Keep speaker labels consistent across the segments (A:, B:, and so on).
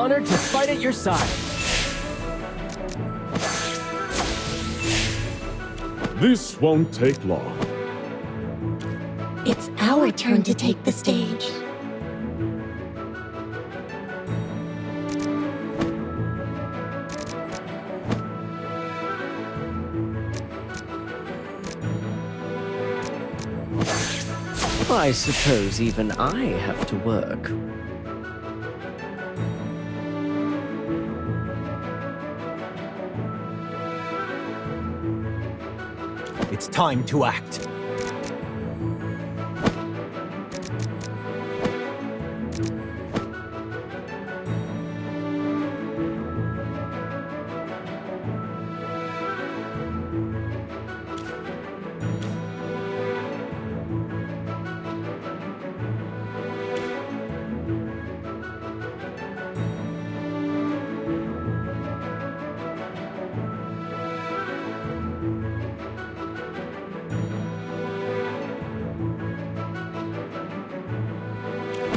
A: honored to fight at your side.
B: This won't take long.
C: It's our turn to take the stage.
A: I suppose even I have to work.
D: It's time to act.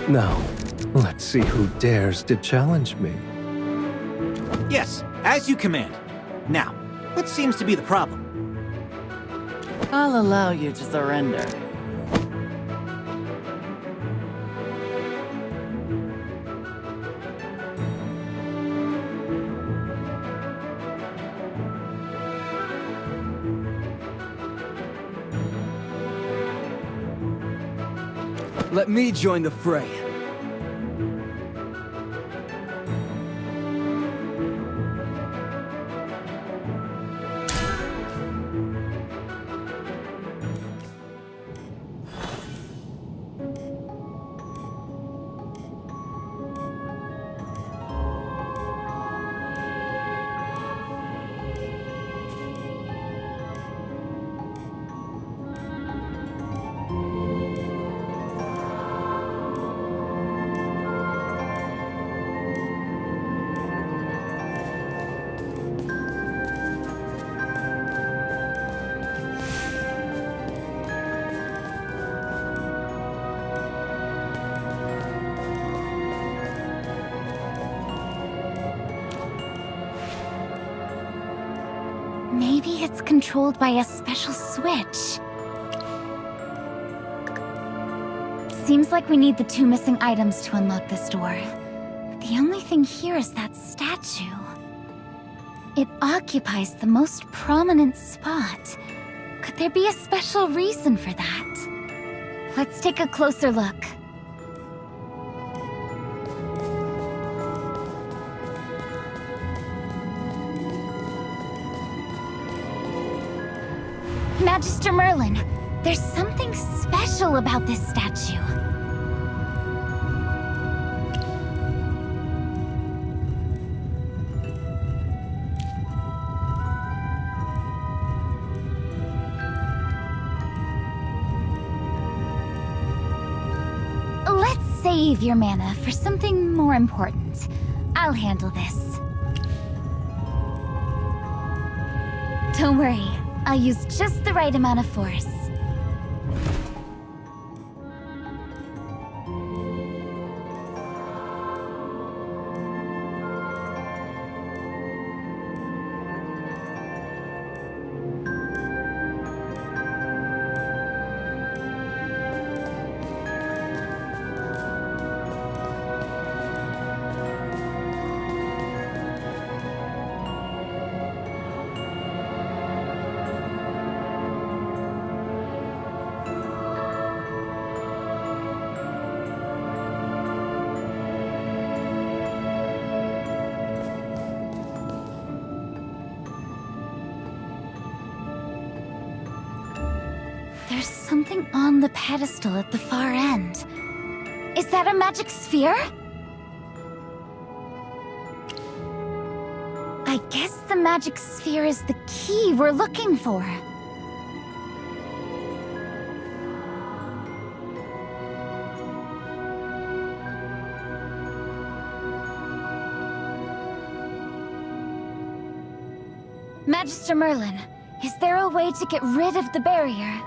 E: Now, let's see who dares to challenge me.
F: Yes, as you command. Now, what seems to be the problem?
G: I'll allow you to surrender.
A: Let me join the fray.
C: Maybe it's controlled by a special switch. Seems like we need the 2 missing items to unlock this door. The only thing here is that statue. It occupies the most prominent spot. Could there be a special reason for that? Let's take a closer look. Magister Merlin, there's something special about this statue. Let's save your mana for something more important. I'll handle this. Don't worry. I'll use just the right amount of force. There's something on the pedestal at the far end. Is that a magic sphere? I guess the magic sphere is the key we're looking for. Magister Merlin, is there a way to get rid of the barrier?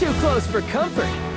A: Too close for comfort.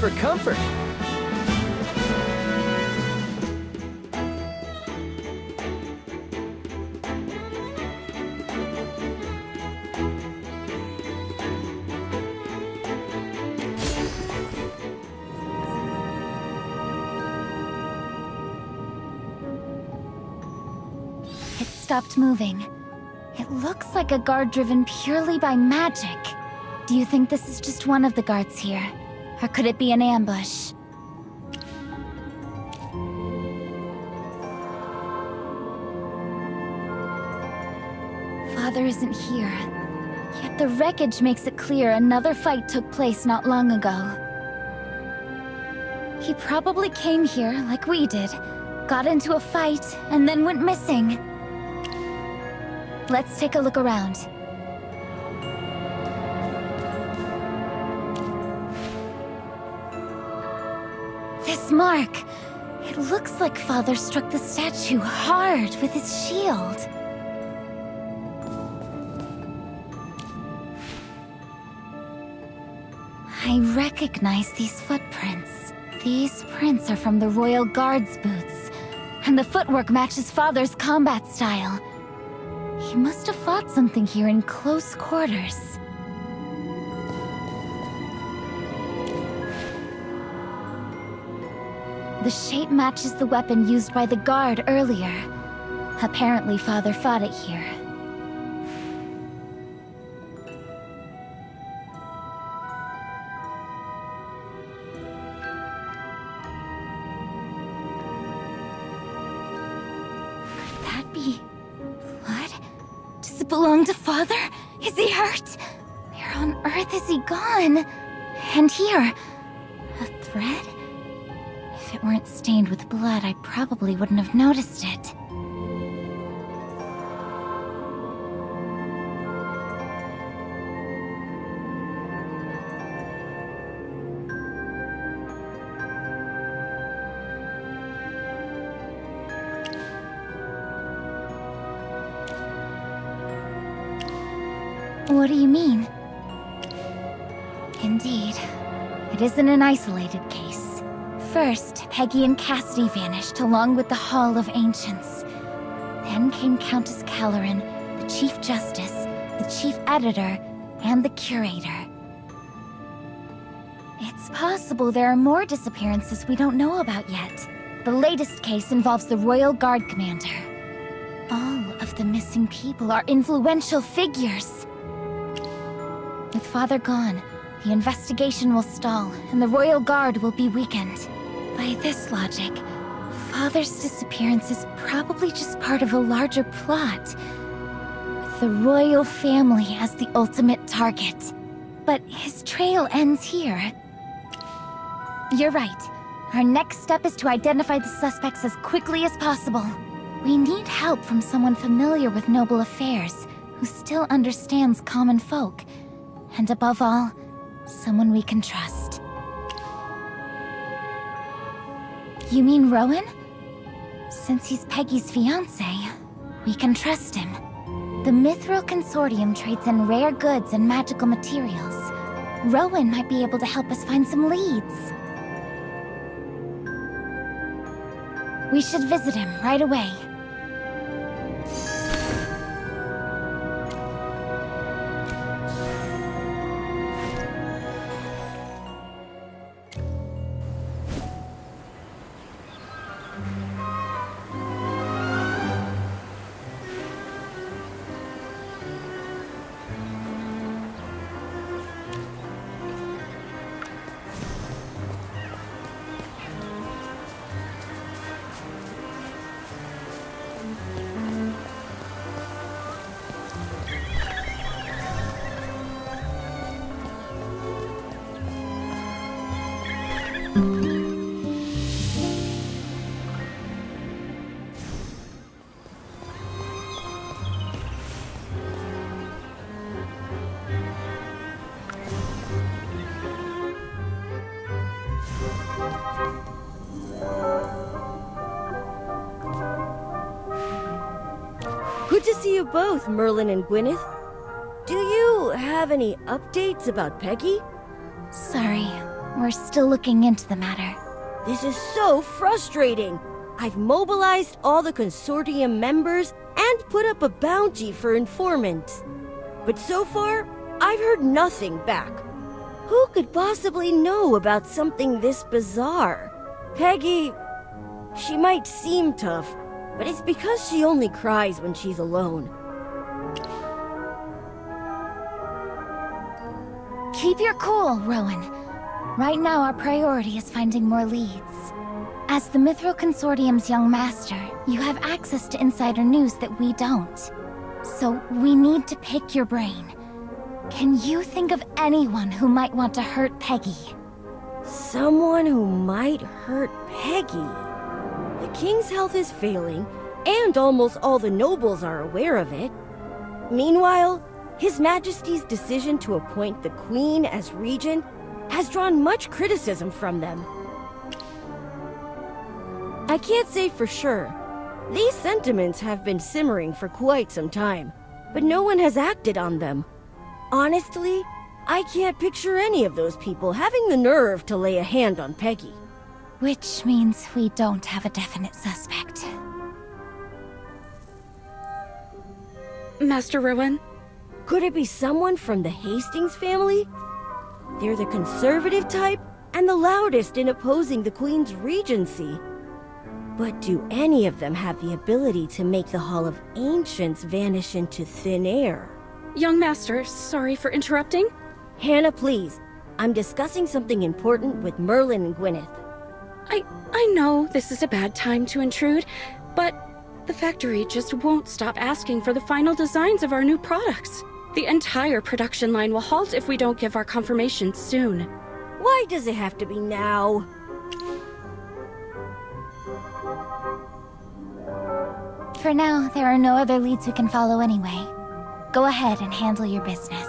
A: for comfort.
C: It stopped moving. It looks like a guard driven purely by magic. Do you think this is just one of the guards here? Or could it be an ambush? Father isn't here. Yet the wreckage makes it clear another fight took place not long ago. He probably came here like we did, got into a fight, and then went missing. Let's take a look around. This mark! It looks like Father struck the statue hard with his shield. I recognize these footprints. These prints are from the Royal Guard's boots, and the footwork matches Father's combat style. He must have fought something here in close quarters. The shape matches the weapon used by the guard earlier. Apparently, Father fought it here. Could that be blood? Does it belong to Father? Is he hurt? Where on earth is he gone? And here, a thread? If it weren't stained with blood, I probably wouldn't have noticed it. What do you mean? Indeed, it isn't an isolated case. First, Peggy and Cassidy vanished along with the Hall of Ancients. Then came Countess Caloran, the Chief Justice, the Chief Editor, and the Curator. It's possible there are more disappearances we don't know about yet. The latest case involves the Royal Guard Commander. All of the missing people are influential figures. With Father gone, the investigation will stall, and the Royal Guard will be weakened. By this logic, Father's disappearance is probably just part of a larger plot, with the royal family as the ultimate target. But his trail ends here. You're right. Our next step is to identify the suspects as quickly as possible. We need help from someone familiar with noble affairs, who still understands common folk. And above all, someone we can trust. You mean Rowan? Since he's Peggy's fiancé, we can trust him. The Mithril Consortium trades in rare goods and magical materials. Rowan might be able to help us find some leads. We should visit him right away.
H: Good to see you both, Merlin and Gwyneth. Do you have any updates about Peggy?
C: Sorry, We're still looking into the matter.
H: This is so frustrating. I've mobilized all the consortium members and put up a bounty for informants. But so far, I've heard nothing back. Who could possibly know about something this bizarre? Peggy... She might seem tough, but it's because she only cries when she's alone.
C: Keep your cool, Rowan. Right now, our priority is finding more leads. As the Mithril Consortium's young master, you have access to insider news that we don't. So we need to pick your brain. Can you think of anyone who might want to hurt Peggy?
H: Someone who might hurt Peggy. The king's health is failing, and almost all the nobles are aware of it. Meanwhile, His Majesty's decision to appoint the Queen as regent has drawn much criticism from them. I can't say for sure. These sentiments have been simmering for quite some time, but no one has acted on them. Honestly, I can't picture any of those people having the nerve to lay a hand on Peggy.
C: Which means we don't have a definite suspect.
I: Master Rowan?
H: Could it be someone from the Hastings family? They're the conservative type and the loudest in opposing the Queen's regency. But do any of them have the ability to make the Hall of Ancients vanish into thin air?
I: Young Master, sorry for interrupting.
H: Hannah, please. I'm discussing something important with Merlin and Gwyneth.
I: I know this is a bad time to intrude, but the factory just won't stop asking for the final designs of our new products. The entire production line will halt if we don't give our confirmation soon.
H: Why does it have to be now?
C: For now, there are no other leads we can follow anyway. Go ahead and handle your business.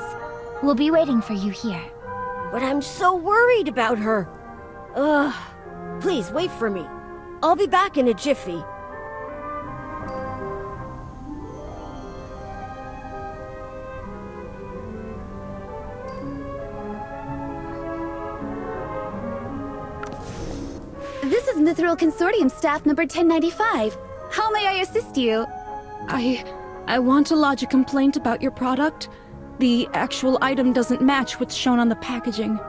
C: We'll be waiting for you here.
H: But I'm so worried about her. Ugh. Please, wait for me. I'll be back in a jiffy.
J: This is Mithril Consortium staff number 1095. How may I assist you?
K: I want to lodge a complaint about your product. The actual item doesn't match what's shown on the packaging.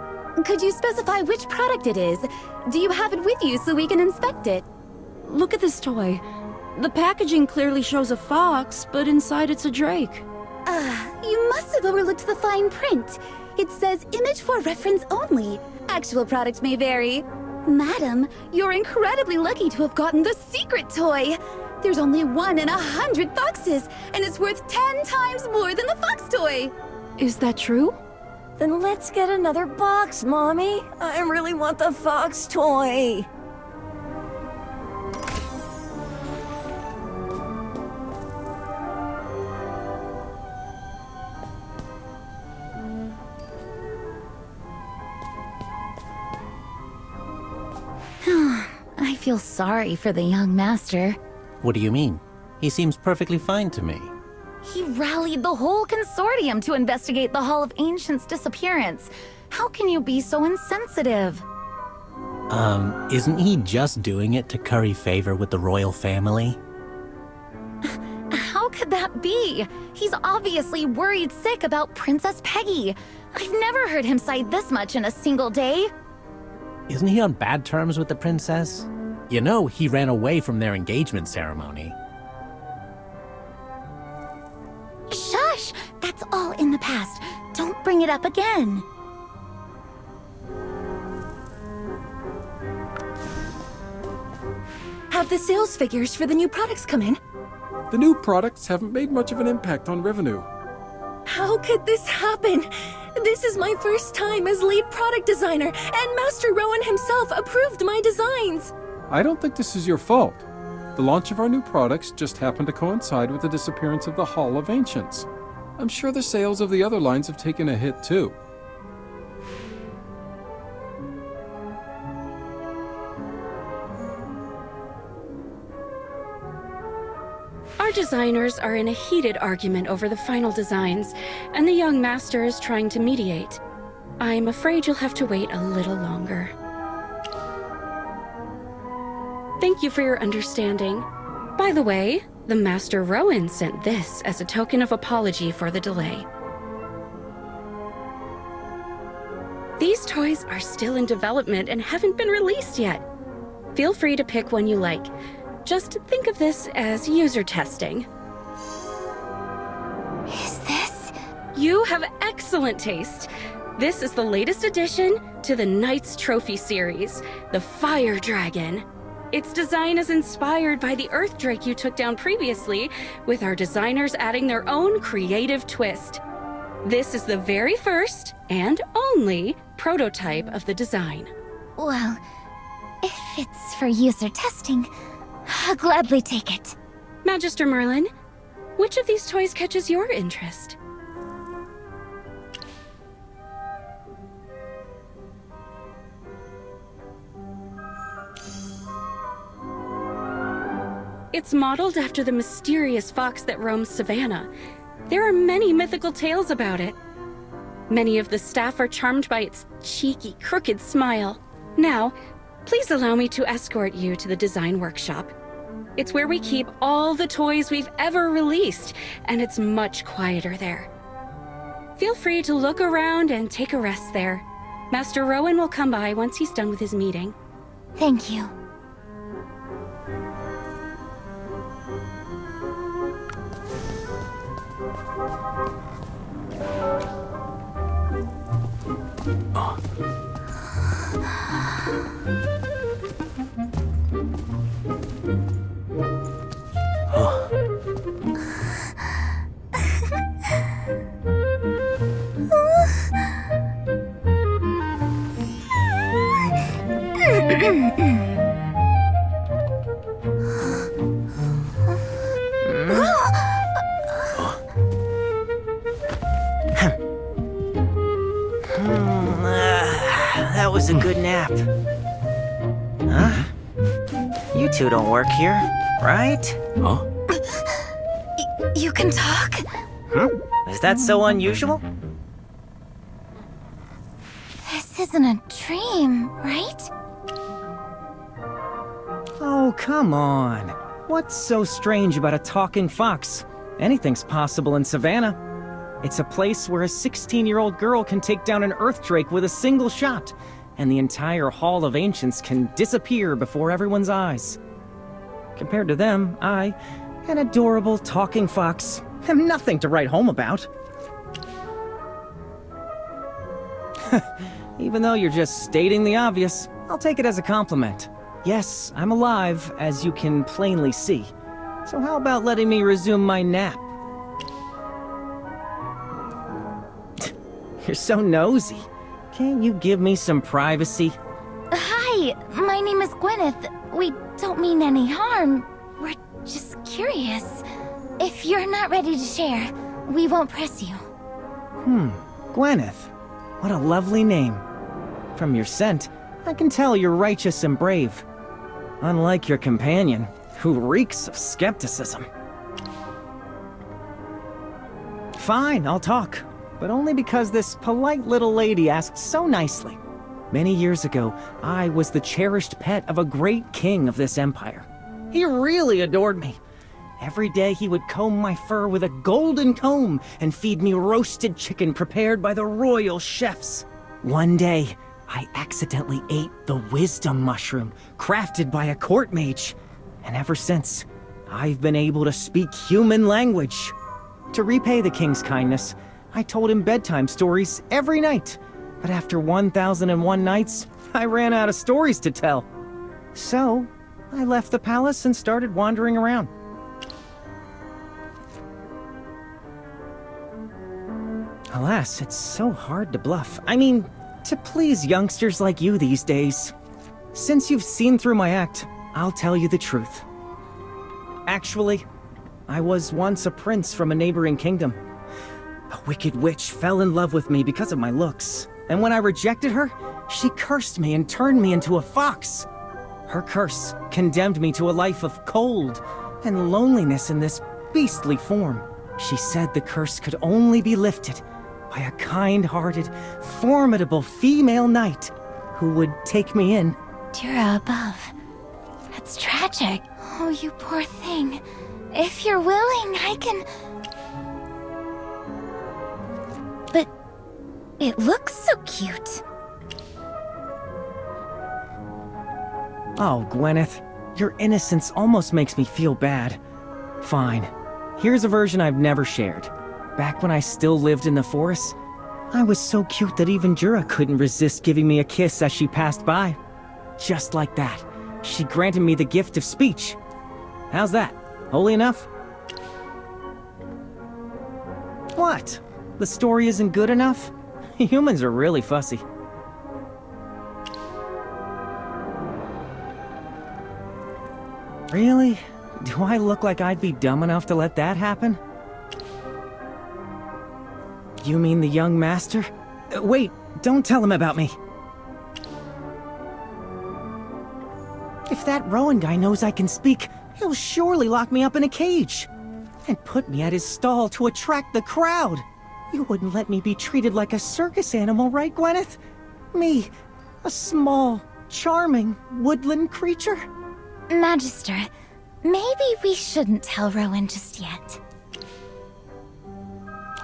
J: Could you specify which product it is? Do you have it with you so we can inspect it?
K: Look at this toy. The packaging clearly shows a fox, but inside it's a drake.
J: You must have overlooked the fine print. It says image for reference only. Actual product may vary. Madam, you're incredibly lucky to have gotten the secret toy. There's only 1 in 100 foxes, and it's worth 10 times more than the fox toy.
K: Is that true?
H: Then let's get another box, Mommy. I really want the fox toy.
C: I feel sorry for the young master.
L: What do you mean? He seems perfectly fine to me.
C: He rallied the whole consortium to investigate the Hall of Ancients' disappearance. How can you be so insensitive?
L: Isn't he just doing it to curry favor with the royal family?
C: How could that be? He's obviously worried sick about Princess Peggy. I've never heard him sigh this much in a single day.
L: Isn't he on bad terms with the princess? You know, he ran away from their engagement ceremony.
C: Shush! That's all in the past. Don't bring it up again.
J: Have the sales figures for the new products come in?
B: The new products haven't made much of an impact on revenue.
J: How could this happen? This is my first time as lead product designer, and Master Rowan himself approved my designs.
B: I don't think this is your fault. The launch of our new products just happened to coincide with the disappearance of the Hall of Ancients. I'm sure the sales of the other lines have taken a hit too.
I: Our designers are in a heated argument over the final designs, and the young master is trying to mediate. I'm afraid you'll have to wait a little longer. Thank you for your understanding. By the way, the Master Rowan sent this as a token of apology for the delay. These toys are still in development and haven't been released yet. Feel free to pick one you like. Just think of this as user testing.
C: Is this?
I: You have excellent taste. This is the latest addition to the Knight's Trophy series, the Fire Dragon. Its design is inspired by the Earth Drake you took down previously, with our designers adding their own creative twist. This is the very first and only prototype of the design.
C: Well, if it's for user testing, I'll gladly take it.
I: Magister Merlin, which of these toys catches your interest? It's modeled after the mysterious fox that roams Savannah. There are many mythical tales about it. Many of the staff are charmed by its cheeky, crooked smile. Now, please allow me to escort you to the design workshop. It's where we keep all the toys we've ever released, and it's much quieter there. Feel free to look around and take a rest there. Master Rowan will come by once he's done with his meeting.
C: Thank you.
M: That was a good nap. Huh? You two don't work here, right?
L: Huh?
C: You can talk?
M: Is that so unusual?
C: This isn't a dream, right?
D: Oh, come on. What's so strange about a talking fox? Anything's possible in Savannah. It's a place where a 16-year-old girl can take down an Earth Drake with a single shot, and the entire Hall of Ancients can disappear before everyone's eyes. Compared to them, I, an adorable talking fox, am nothing to write home about. Even though you're just stating the obvious, I'll take it as a compliment. Yes, I'm alive, as you can plainly see. So how about letting me resume my nap? You're so nosy. Can't you give me some privacy?
C: Hi, my name is Gwyneth. We don't mean any harm. We're just curious. If you're not ready to share, we won't press you.
D: Gwyneth. What a lovely name. From your scent, I can tell you're righteous and brave. Unlike your companion, who reeks of skepticism. Fine, I'll talk. But only because this polite little lady asked so nicely. Many years ago, I was the cherished pet of a great king of this empire. He really adored me. Every day he would comb my fur with a golden comb and feed me roasted chicken prepared by the royal chefs. One day, I accidentally ate the wisdom mushroom crafted by a court mage. And ever since, I've been able to speak human language. To repay the king's kindness, I told him bedtime stories every night. But after 1001 nights, I ran out of stories to tell. So, I left the palace and started wandering around. Alas, it's so hard to bluff. I mean, to please youngsters like you these days. Since you've seen through my act, I'll tell you the truth. Actually, I was once a prince from a neighboring kingdom. A wicked witch fell in love with me because of my looks. And when I rejected her, she cursed me and turned me into a fox. Her curse condemned me to a life of cold and loneliness in this beastly form. She said the curse could only be lifted by a kind-hearted, formidable female knight who would take me in.
C: Dura above. That's tragic. Oh, you poor thing. If you're willing, I can... But it looks so cute.
D: Oh, Gwyneth, your innocence almost makes me feel bad. Fine. Here's a version I've never shared. Back when I still lived in the forest, I was so cute that even Jura couldn't resist giving me a kiss as she passed by. Just like that, she granted me the gift of speech. How's that? Holy enough? What? The story isn't good enough? Humans are really fussy. Really? Do I look like I'd be dumb enough to let that happen? You mean the young master? Wait, don't tell him about me. If that Rowan guy knows I can speak, he'll surely lock me up in a cage and put me at his stall to attract the crowd. You wouldn't let me be treated like a circus animal, right, Gwyneth? Me, a small, charming woodland creature?
C: Magister, maybe we shouldn't tell Rowan just yet.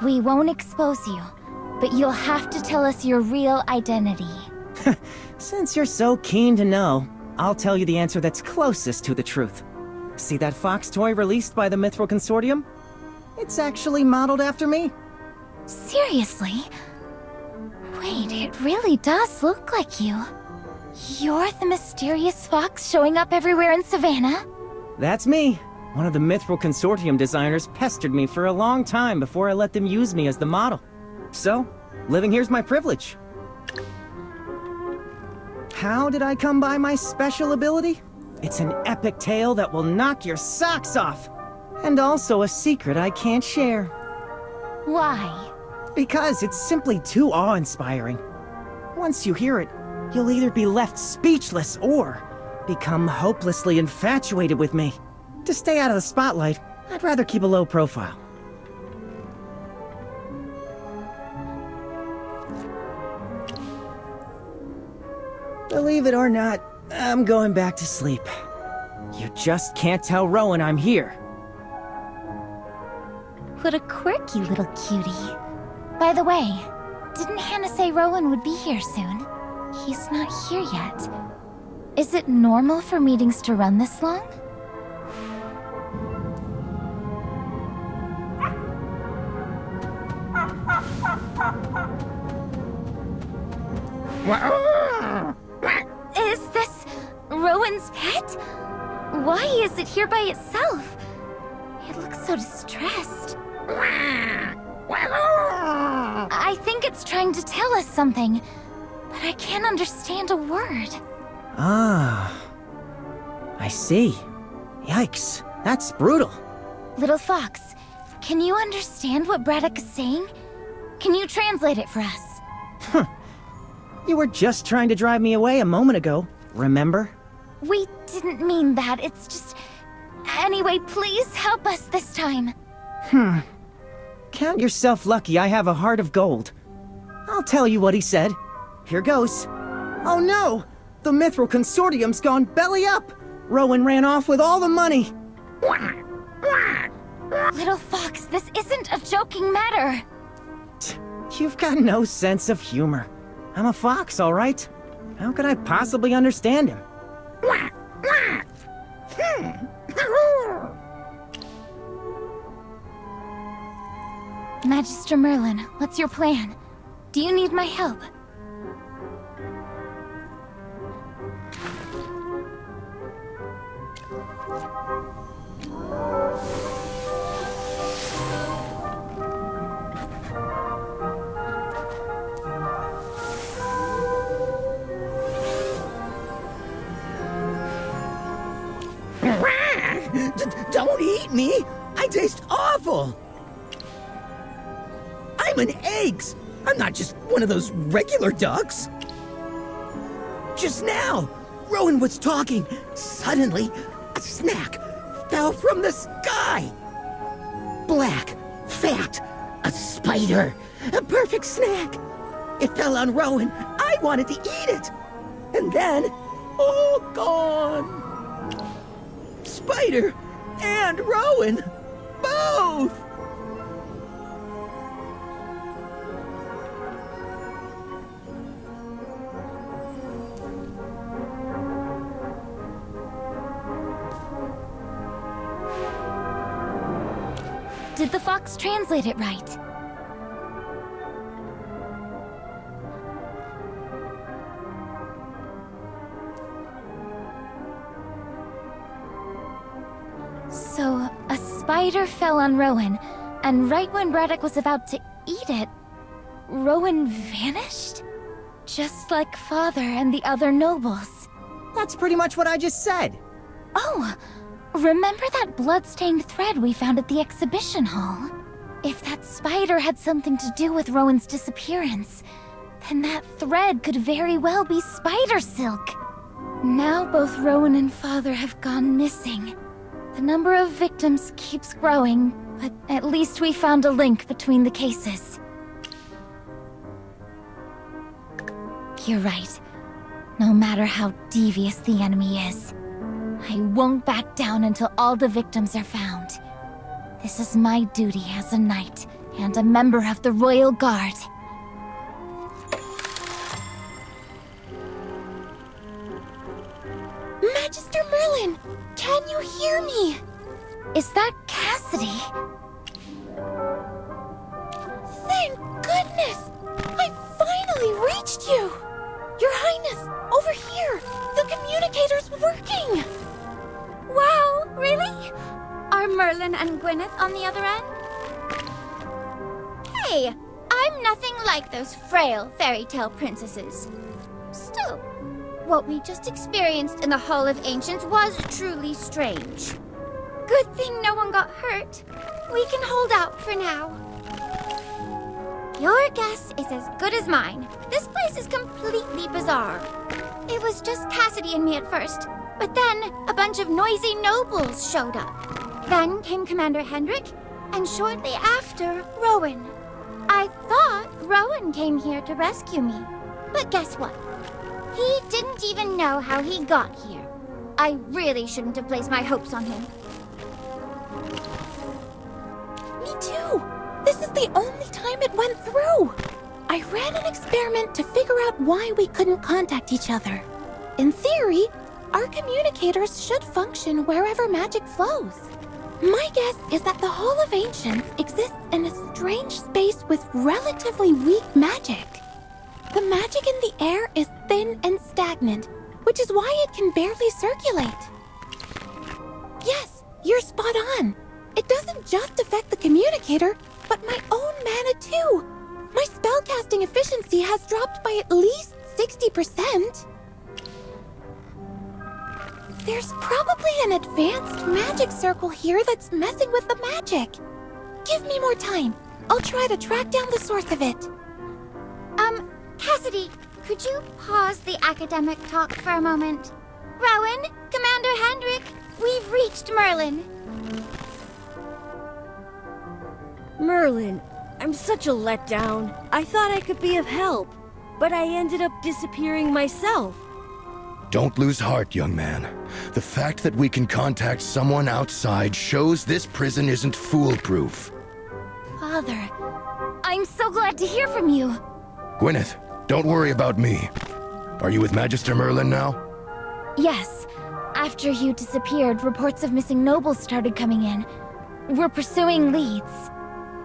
C: We won't expose you, but you'll have to tell us your real identity.
D: Since you're so keen to know, I'll tell you the answer that's closest to the truth. See that fox toy released by the Mithril Consortium? It's actually modeled after me.
C: Seriously? Wait, it really does look like you. You're the mysterious fox showing up everywhere in Savannah?
D: That's me. One of the Mithril Consortium designers pestered me for a long time before I let them use me as the model. So, living here's my privilege. How did I come by my special ability? It's an epic tale that will knock your socks off. And also a secret I can't share.
C: Why?
D: Because it's simply too awe-inspiring. Once you hear it, you'll either be left speechless or become hopelessly infatuated with me. To stay out of the spotlight, I'd rather keep a low profile. Believe it or not, I'm going back to sleep. You just can't tell Rowan I'm here.
C: What a quirky little cutie. By the way, didn't Hannah say Rowan would be here soon? He's not here yet. Is it normal for meetings to run this long? Is this Rowan's pet? Why is it here by itself? It looks so distressed. I think it's trying to tell us something, but I can't understand a word.
D: Ah, I see. Yikes, that's brutal.
C: Little Fox, can you understand what Braddock is saying? Can you translate it for us?
D: You were just trying to drive me away a moment ago, remember?
C: We didn't mean that, it's just... Anyway, please help us this time.
D: Count yourself lucky I have a heart of gold. I'll tell you what he said. Here goes. Oh no! The Mithril Consortium's gone belly up! Rowan ran off with all the money!
C: Little Fox, this isn't a joking matter.
D: You've got no sense of humor. I'm a fox, all right? How could I possibly understand him?
C: Magister Merlin, what's your plan? Do you need my help?
N: Don't eat me! I taste awful! I'm an eggs! I'm not just one of those regular ducks! Just now, Rowan was talking. Suddenly, a snack fell from the sky! Black, fat, A spider! A perfect snack! It fell on Rowan. I wanted to eat it! And then... oh, gone! Spider and Rowan! Both!
C: Did the fox translate it right? So, a spider fell on Rowan, and right when Braddock was about to eat it, Rowan vanished? Just like Father and the other nobles.
D: That's pretty much what I just said.
C: Oh, remember that blood-stained thread we found at the exhibition hall? If that spider had something to do with Rowan's disappearance, then that thread could very well be spider silk. Now both Rowan and Father have gone missing. The number of victims keeps growing, but at least we found a link between the cases. You're right. No matter how devious the enemy is, I won't back down until all the victims are found. This is my duty as a knight and a member of the Royal Guard.
J: Magister Merlin, can you hear me?
C: Is that Cassidy?
J: Thank goodness! I finally reached you! Your Highness, over here! The communicator's working!
O: Wow, really? Are Merlin and Gwyneth on the other end? Hey, I'm nothing like those frail fairy tale princesses. Still, what we just experienced in the Hall of Ancients was truly strange. Good thing no one got hurt. We can hold out for now. Your guess is as good as mine. This place is completely bizarre. It was just Cassidy and me at first, but then a bunch of noisy nobles showed up. Then came Commander Hendrik, and shortly after, Rowan. I thought Rowan came here to rescue me, but guess what? He didn't even know how he got here. I really shouldn't have placed my hopes on him.
J: Me too! This is the only time it went through! I ran an experiment to figure out why we couldn't contact each other. In theory, our communicators should function wherever magic flows. My guess is that the Hall of Ancients exists in a strange space with relatively weak magic. The magic in the air is thin and stagnant, which is why it can barely circulate. Yes, you're spot on. It doesn't just affect the communicator, but my own mana too. My spellcasting efficiency has dropped by at least 60%. There's probably an advanced magic circle here that's messing with the magic. Give me more time. I'll try to track down the source of it.
O: Cassidy, could you pause the academic talk for a moment? Rowan, Commander Hendrik, we've reached Merlin.
H: Merlin, I'm such a letdown. I thought I could be of help, but I ended up disappearing myself.
P: Don't lose heart, young man. The fact that we can contact someone outside shows this prison isn't foolproof.
C: Father, I'm so glad to hear from you.
P: Gwyneth, don't worry about me. Are you with Magister Merlin now?
C: Yes. After you disappeared, reports of missing nobles started coming in. We're pursuing leads.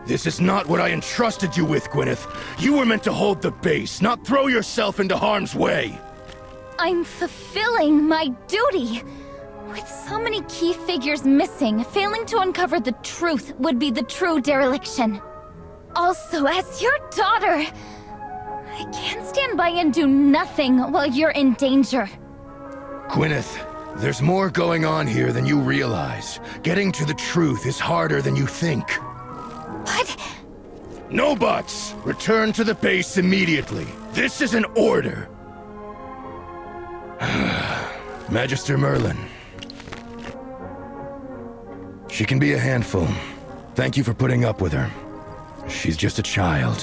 P: This is not what I entrusted you with, Gwyneth. You were meant to hold the base, not throw yourself into harm's way.
C: I'm fulfilling my duty. With so many key figures missing, failing to uncover the truth would be the true dereliction. Also, as your daughter, I can't stand by and do nothing while you're in danger.
P: Gwyneth, there's more going on here than you realize. Getting to the truth is harder than you think.
C: But...
P: No buts! Return to the base immediately. This is an order. Magister Merlin. She can be a handful. Thank you for putting up with her. She's just a child.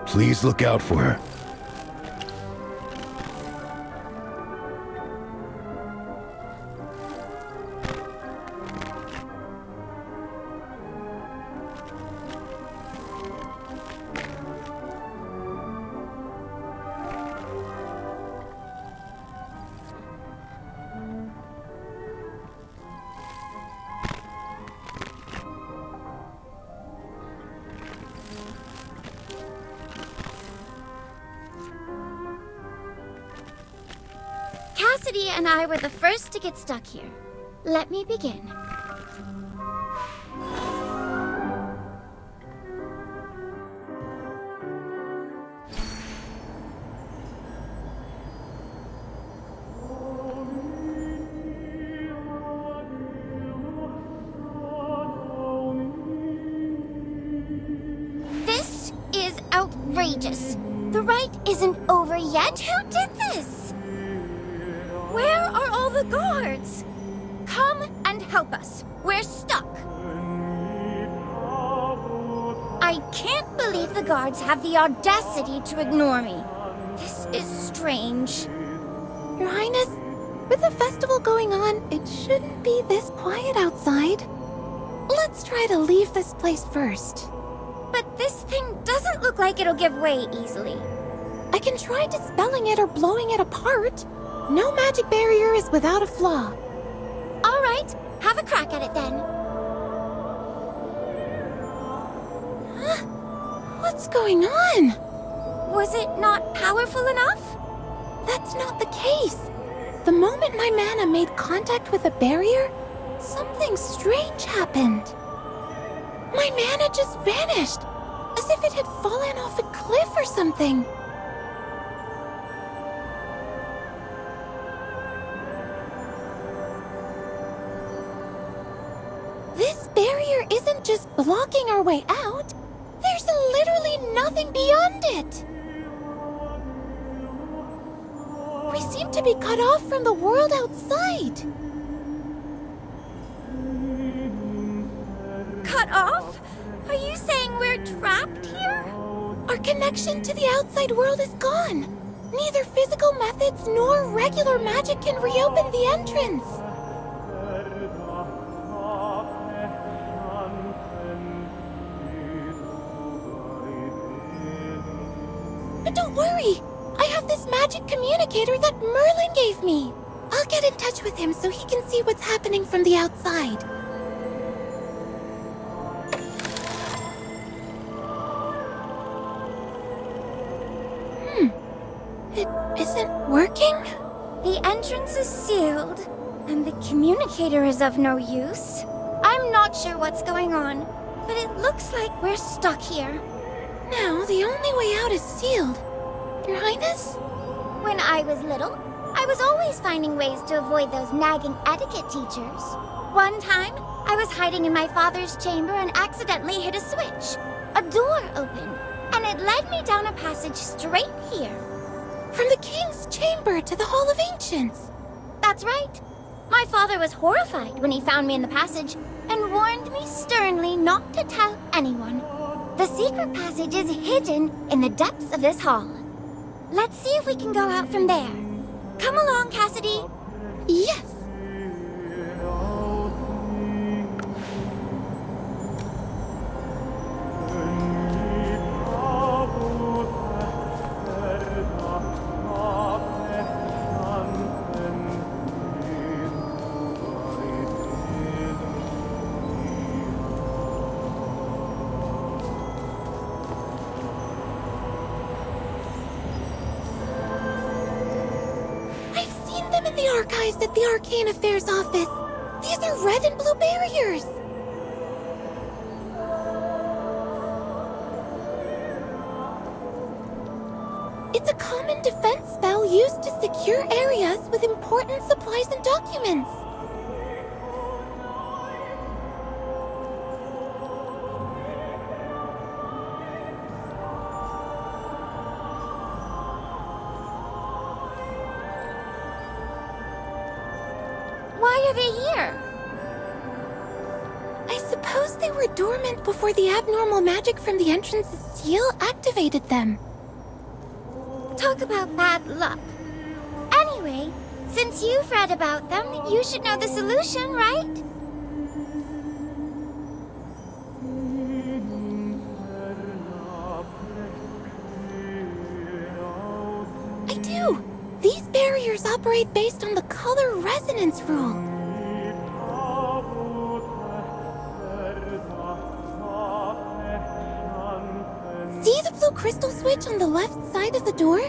P: Please look out for her.
O: Cassidy and I were the first to get stuck here. Let me begin. This is outrageous. The rite isn't over yet. Who did this? Where are all the guards? Come and help us. We're stuck. I can't believe the guards have the audacity to ignore me. This is strange.
J: Your Highness, with the festival going on, it shouldn't be this quiet outside. Let's try to leave this place first.
O: But this thing doesn't look like it'll give way easily.
J: I can try dispelling it or blowing it apart. No magic barrier is without a flaw.
O: All right, have a crack at it then.
J: Huh? What's going on?
O: Was it not powerful enough?
J: That's not the case. The moment my mana made contact with a barrier, something strange happened. My mana just vanished, as if it had fallen off a cliff or something. This barrier isn't just blocking our way out. There's literally nothing beyond it. We seem to be cut off from the world outside.
O: Cut off? Are you saying we're trapped here?
J: Our connection to the outside world is gone. Neither physical methods nor regular magic can reopen the entrance. But don't worry. I have this magic communicator that Merlin gave me. I'll get in touch with him so he can see what's happening from the outside. It isn't working?
O: The entrance is sealed, and the communicator is of no use. I'm not sure what's going on, but it looks like we're stuck here.
J: Now, the only way out is sealed. Your Highness?
O: When I was little, I was always finding ways to avoid those nagging etiquette teachers. One time, I was hiding in my father's chamber and accidentally hit a switch. A door opened, and it led me down a passage straight here.
J: From the King's chamber to the Hall of Ancients.
O: That's right. My father was horrified when he found me in the passage and warned me sternly not to tell anyone. The secret passage is hidden in the depths of this hall. Let's see if we can go out from there. Come along, Cassidy.
J: Yes. Archives at the Arcane Affairs office. These are red and blue barriers. It's a common defense spell used to secure areas with important supplies and documents. Why are they here? I suppose they were dormant before the abnormal magic from the entrance's seal activated them.
O: Talk about bad luck. Anyway, since you've read about them, you should know the solution, right?
J: I do! These barriers operate based on the color resonance rule. See the blue crystal switch on the left side of the door?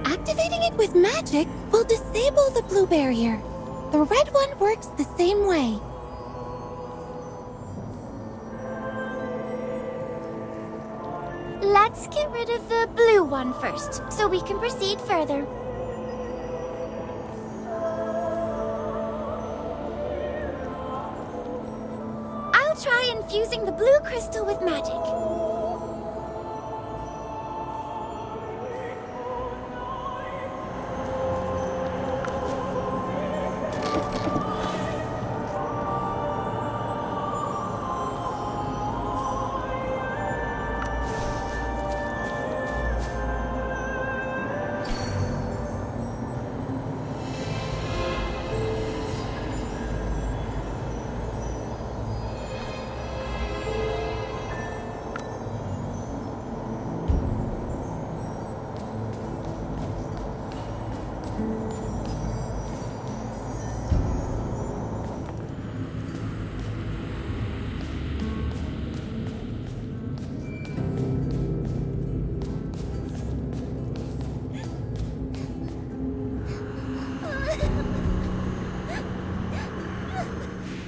J: Activating it with magic will disable the blue barrier. The red one works the same way.
O: Let's get rid of the blue one first, so we can proceed further. I'll try infusing the blue crystal with magic.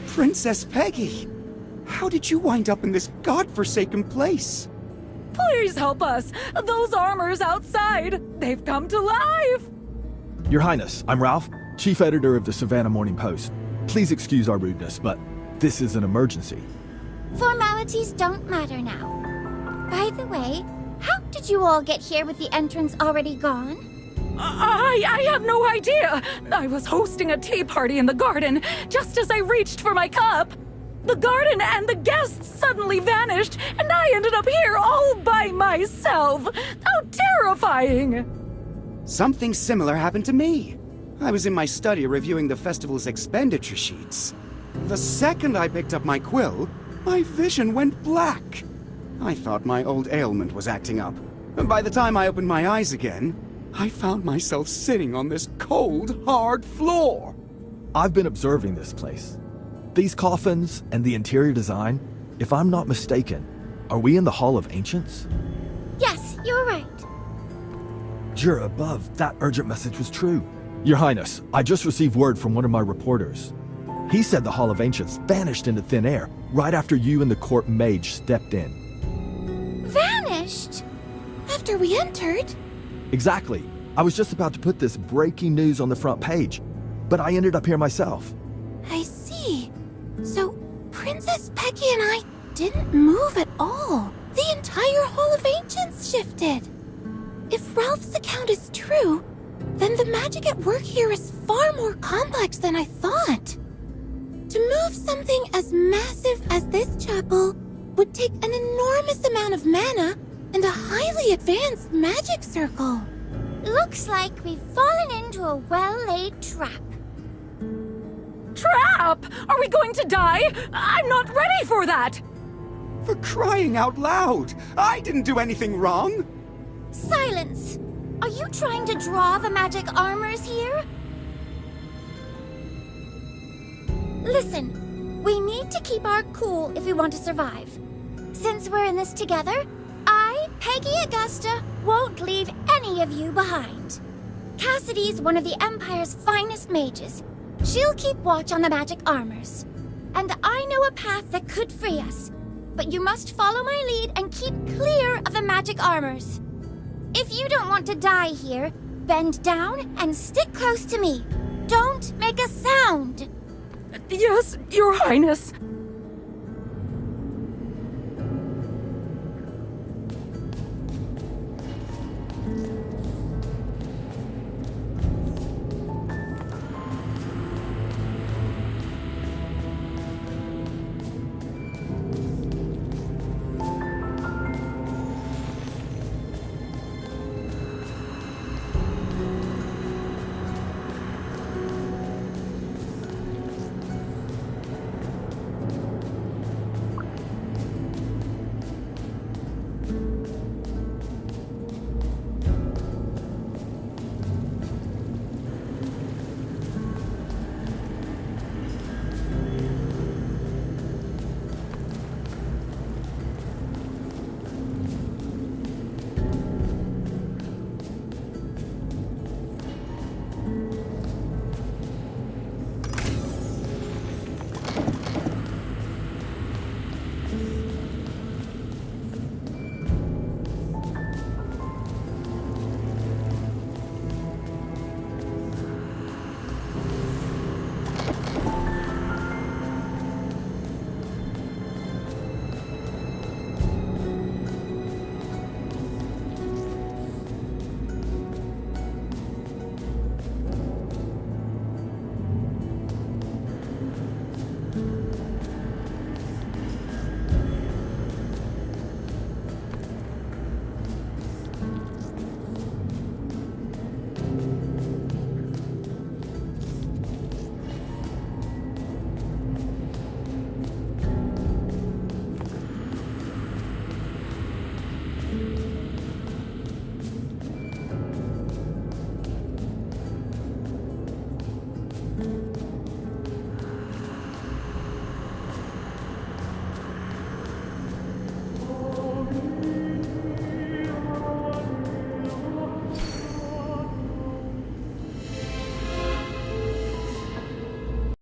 Q: Princess Peggy! How did you wind up in this godforsaken place?
K: Please help us! Those armors outside! They've come to life!
R: Your Highness, I'm Ralph, Chief Editor of the Savannah Morning Post. Please excuse our rudeness, but this is an emergency.
O: Formalities don't matter now. By the way, how did you all get here with the entrance already gone?
K: I have no idea! I was hosting a tea party in the garden just as I reached for my cup. The garden and the guests suddenly vanished, and I ended up here all by myself. How terrifying!
Q: Something similar happened to me. I was in my study reviewing the festival's expenditure sheets. The second I picked up my quill, my vision went black. I thought my old ailment was acting up. And by the time I opened my eyes again, I found myself sitting on this cold, hard floor.
R: I've been observing this place. These coffins and the interior design, if I'm not mistaken, are we in the Hall of Ancients?
O: Yes, you're right.
R: Jura above, that urgent message was true. Your Highness, I just received word from one of my reporters. He said the Hall of Ancients vanished into thin air right after you and the court mage stepped in.
O: Vanished?
J: After we entered?
R: Exactly. I was just about to put this breaking news on the front page, but I ended up here myself.
J: I see. So, Princess Peggy and I didn't move at all. The entire Hall of Ancients shifted. If Ralph's account is true, then the magic at work here is far more complex than I thought. To move something as massive as this chapel would take an enormous amount of mana and a highly advanced magic circle.
O: Looks like we've fallen into a well-laid trap.
K: Trap? Are we going to die? I'm not ready for that!
Q: For crying out loud! I didn't do anything wrong!
O: Silence! Are you trying to draw the magic armors here? Listen, we need to keep our cool if we want to survive. Since we're in this together, I, Peggy Augusta, won't leave any of you behind. Cassidy's one of the Empire's finest mages. She'll keep watch on the magic armors. And I know a path that could free us. But you must follow my lead and keep clear of the magic armors. If you don't want to die here, bend down and stick close to me. Don't make a sound.
K: Yes, Your Highness.